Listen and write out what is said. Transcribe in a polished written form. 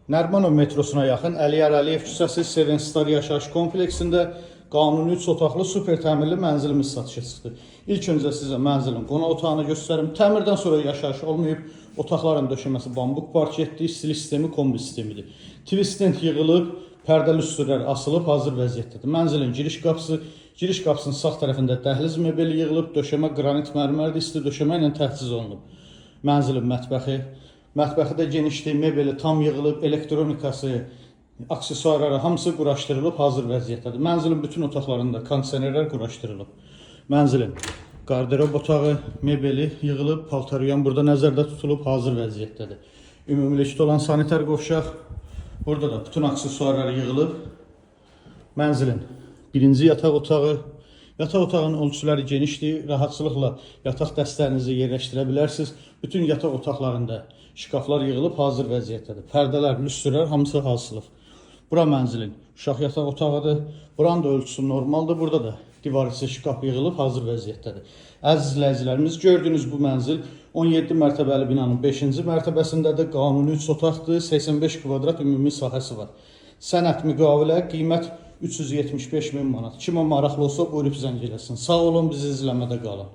Nərimanov metrosuna yaxın Əliyar Əliyev küçəsi Seven Star yaşayış kompleksində qanuni 3 otaqlı super təmirli mənzilimiz satışa çıxdı. İlk öncə sizə mənzilin qonaq otağını göstərim. Təmirdən sonra yaşayış olmayıb, otaqların döşəməsi bambuk parketli, stil sistemi kombi sistemidir. TV stent yığılıb, pərdə lüstrlər asılıb, hazır vəziyyətdədir. Mənzilin giriş qapısının sağ tərəfində dəhliz mebeli yığılıb, döşəmə qranit mərmərdir, isti döşəmə ilə təchiz olunub. Mənzilin mətbəxi də genişdir, mebeli tam yığılıb, elektronikası, aksesuarları hamısı quraşdırılıb, hazır vəziyyətdədir. Mənzilin bütün otaqlarında kondisionerlər quraşdırılıb. Mənzilin qarderob otağı, mebeli yığılıb, paltaryan burada nəzərdə tutulub, hazır vəziyyətdədir. Ümumilikdə olan sanitar qovşaq, burada da bütün aksesuarlar yığılıb. Mənzilin birinci yataq otağı, yataq otağının ölçüləri genişdir, rahatçılıqla yataq dəstlərinizi yerləşdirə bilərsiniz. Bütün yataq otaqlarında şkaflar yığılıb, hazır vəziyyətdədir. Pərdələr, lüstrlər hamısı hazırlıq. Bura mənzilin uşaq yataq otağıdır. Buranın da ölçüsü normaldır. Burada da divar içi şkaf yığılıb, hazır vəziyyətdədir. Əziz izləyicilərimiz, gördüyünüz bu mənzil 17 mərtəbəli binanın 5-ci mərtəbəsindədir. Qanuni 3 otaqdır, 85 kvadrat ümumi sahəsi var. Sənəd müqavilə, qiymət 375 min manat. Kimə maraqlı olsa buyurub zəng eləsin. Sağ olun, bizi izləmədə qalın.